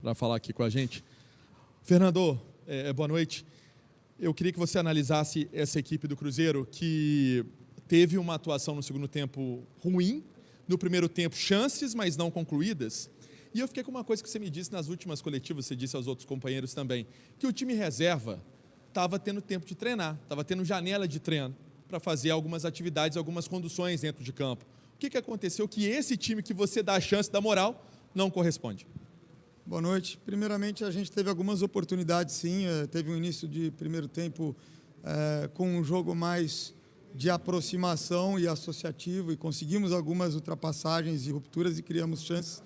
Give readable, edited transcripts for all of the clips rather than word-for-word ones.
para falar aqui com a gente. Fernando, boa noite. Eu queria que você analisasse essa equipe do Cruzeiro, que teve uma atuação no segundo tempo ruim, no primeiro tempo chances, mas não concluídas. E eu fiquei com uma coisa que você me disse nas últimas coletivas, você disse aos outros companheiros também, que o time reserva estava tendo tempo de treinar, estava tendo janela de treino para fazer algumas atividades, algumas conduções dentro de campo. O que aconteceu que esse time que você dá a chance, dá moral, não corresponde? Boa noite. Primeiramente, a gente teve algumas oportunidades, sim. Teve um início de primeiro tempo com um jogo mais de aproximação e associativo, e conseguimos algumas ultrapassagens e rupturas e criamos chances.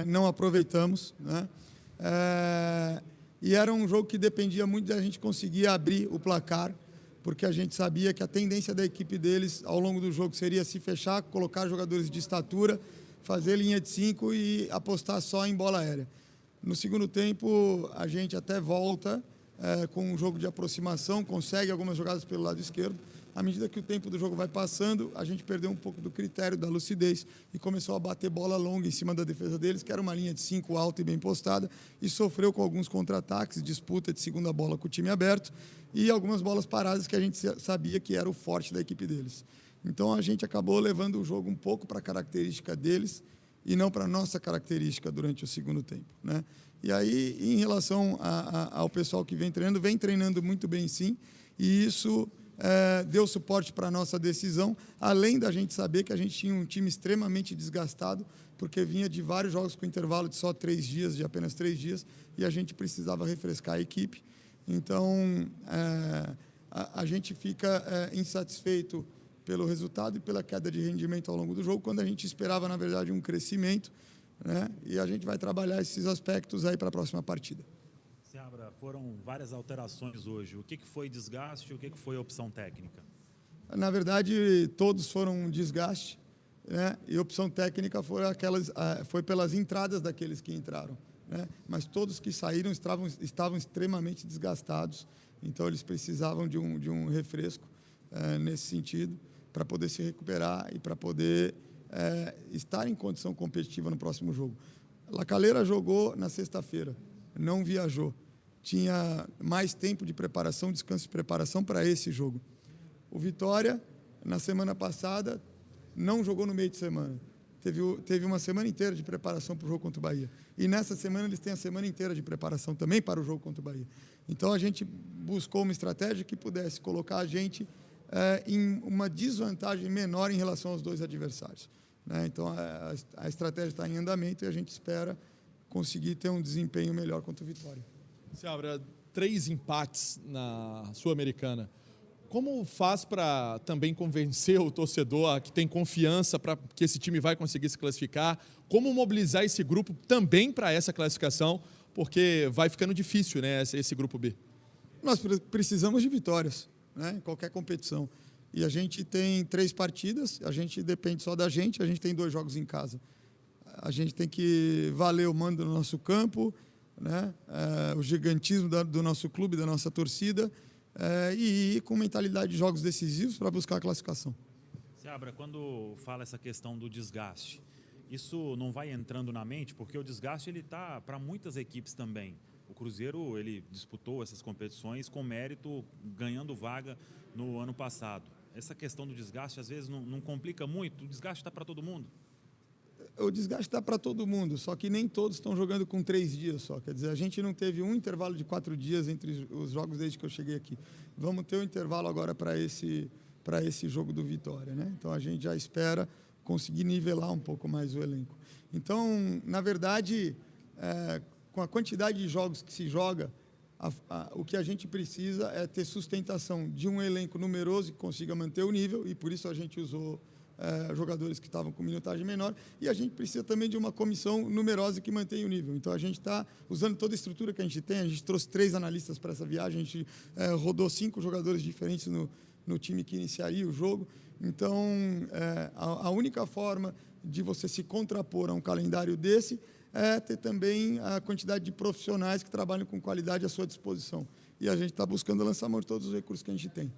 Não aproveitamos, né? E era um jogo que dependia muito da gente conseguir abrir o placar, porque a gente sabia que a tendência da equipe deles ao longo do jogo seria se fechar, colocar jogadores de estatura, fazer linha de 5 e apostar só em bola aérea. No segundo tempo, a gente até volta com um jogo de aproximação, consegue algumas jogadas pelo lado esquerdo. À medida que o tempo do jogo vai passando, a gente perdeu um pouco do critério, da lucidez, e começou a bater bola longa em cima da defesa deles, que era uma linha de 5 alta e bem postada, e sofreu com alguns contra-ataques, disputa de segunda bola com o time aberto, e algumas bolas paradas que a gente sabia que era o forte da equipe deles. Então, a gente acabou levando o jogo um pouco para a característica deles e não para a nossa característica durante o segundo tempo, né? E aí, em relação ao pessoal que vem treinando muito bem, sim, e isso deu suporte para a nossa decisão, além da gente saber que a gente tinha um time extremamente desgastado, porque vinha de vários jogos com intervalo de só 3 dias, de apenas 3 dias, e a gente precisava refrescar a equipe. Então, a gente fica insatisfeito pelo resultado e pela queda de rendimento ao longo do jogo, quando a gente esperava, na verdade, um crescimento, né? E a gente vai trabalhar esses aspectos aí para a próxima partida. Seabra, foram várias alterações hoje. O que foi desgaste e o que foi opção técnica? Na verdade, todos foram um desgaste, né? E opção técnica foi pelas entradas daqueles que entraram, né? Mas todos que saíram estavam extremamente desgastados, então eles precisavam de um refresco nesse sentido, para poder se recuperar e para poder estar em condição competitiva no próximo jogo. Lacaleira jogou na sexta-feira, não viajou. Tinha mais tempo de preparação, descanso e preparação para esse jogo. O Vitória, na semana passada, não jogou no meio de semana. Teve uma semana inteira de preparação para o jogo contra o Bahia. E nessa semana eles têm a semana inteira de preparação também para o jogo contra o Bahia. Então a gente buscou uma estratégia que pudesse colocar a gente em uma desvantagem menor em relação aos dois adversários, né? Então a estratégia está em andamento e a gente espera conseguir ter um desempenho melhor contra o Vitória. Seabra, 3 empates na Sul-Americana. Como faz para também convencer o torcedor que tem confiança para que esse time vai conseguir se classificar? Como mobilizar esse grupo também para essa classificação? Porque vai ficando difícil, né, esse grupo B. Nós precisamos de vitórias, né, em qualquer competição. E a gente tem 3 partidas, a gente depende só da gente, a gente tem 2 jogos em casa. A gente tem que valer o mando no nosso campo, né, o gigantismo do nosso clube, da nossa torcida, e ir com mentalidade de jogos decisivos para buscar a classificação. Seabra, quando fala essa questão do desgaste, isso não vai entrando na mente, porque o desgaste ele está para muitas equipes também. O Cruzeiro ele disputou essas competições com mérito, ganhando vaga no ano passado. Essa questão do desgaste às vezes não complica muito? O desgaste está para todo mundo? O desgaste está para todo mundo, só que nem todos estão jogando com 3 dias só. Quer dizer, a gente não teve um intervalo de 4 dias entre os jogos desde que eu cheguei aqui. Vamos ter um intervalo agora para esse jogo do Vitória, né? Então a gente já espera conseguir nivelar um pouco mais o elenco. Então, na verdade, com a quantidade de jogos que se joga, o que a gente precisa é ter sustentação de um elenco numeroso que consiga manter o nível, e por isso a gente usou jogadores que estavam com minutagem menor, e a gente precisa também de uma comissão numerosa que mantenha o nível. Então a gente está usando toda a estrutura que a gente tem, a gente trouxe 3 analistas para essa viagem, a gente rodou 5 jogadores diferentes no time que iniciaria o jogo. Então a única forma de você se contrapor a um calendário desse é ter também a quantidade de profissionais que trabalham com qualidade à sua disposição. E a gente está buscando lançar mão de todos os recursos que a gente tem.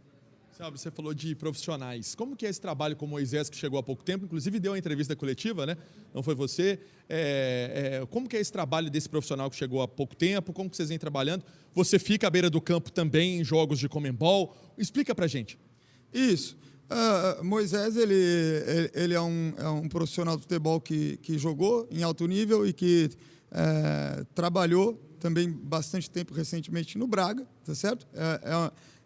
Sabe, você falou de profissionais. Como que é esse trabalho com o Moisés, que chegou há pouco tempo, inclusive deu uma entrevista coletiva, né? Não foi você? Como que é esse trabalho desse profissional que chegou há pouco tempo? Como que vocês vêm trabalhando? Você fica à beira do campo também em jogos de Conmebol? Explica pra gente. Isso. Moisés, ele é um profissional de futebol que jogou em alto nível e que trabalhou também bastante tempo recentemente no Braga, tá certo?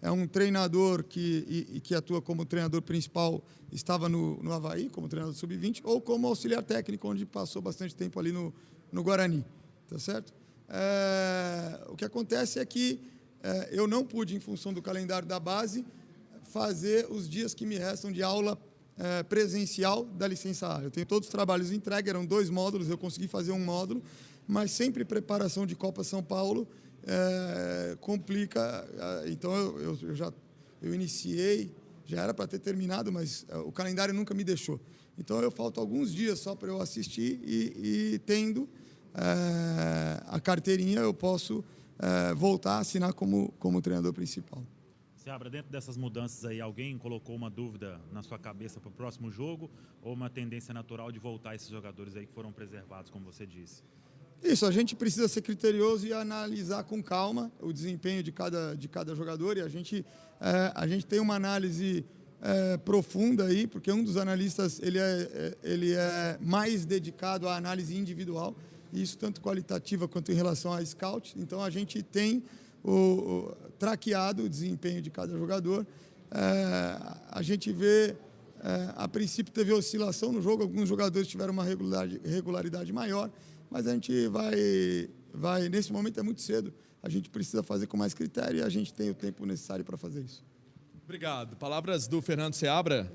É um treinador que atua como treinador principal, estava no Avaí, como treinador sub-20, ou como auxiliar técnico, onde passou bastante tempo ali no Guarani, tá certo? O que acontece é que eu não pude, em função do calendário da base, fazer os dias que me restam de aula presencial da licença A. Eu tenho todos os trabalhos entregues, eram 2 módulos, eu consegui fazer um módulo, mas sempre preparação de Copa São Paulo complica. Então eu iniciei, já era para ter terminado, mas o calendário nunca me deixou. Então eu falto alguns dias só para eu assistir e tendo a carteirinha eu posso voltar a assinar como treinador principal. Seabra, dentro dessas mudanças aí, alguém colocou uma dúvida na sua cabeça para o próximo jogo ou uma tendência natural de voltar esses jogadores aí que foram preservados, como você disse? Isso, a gente precisa ser criterioso e analisar com calma o desempenho de cada jogador, e a gente tem uma análise profunda aí, porque um dos analistas ele é mais dedicado à análise individual, isso tanto qualitativa quanto em relação a scout. Então a gente tem traqueado o desempenho de cada jogador. A gente vê, a princípio teve oscilação no jogo, alguns jogadores tiveram uma regularidade maior, mas a gente vai, nesse momento é muito cedo, a gente precisa fazer com mais critério e a gente tem o tempo necessário para fazer isso. Obrigado. Palavras do Fernando Seabra.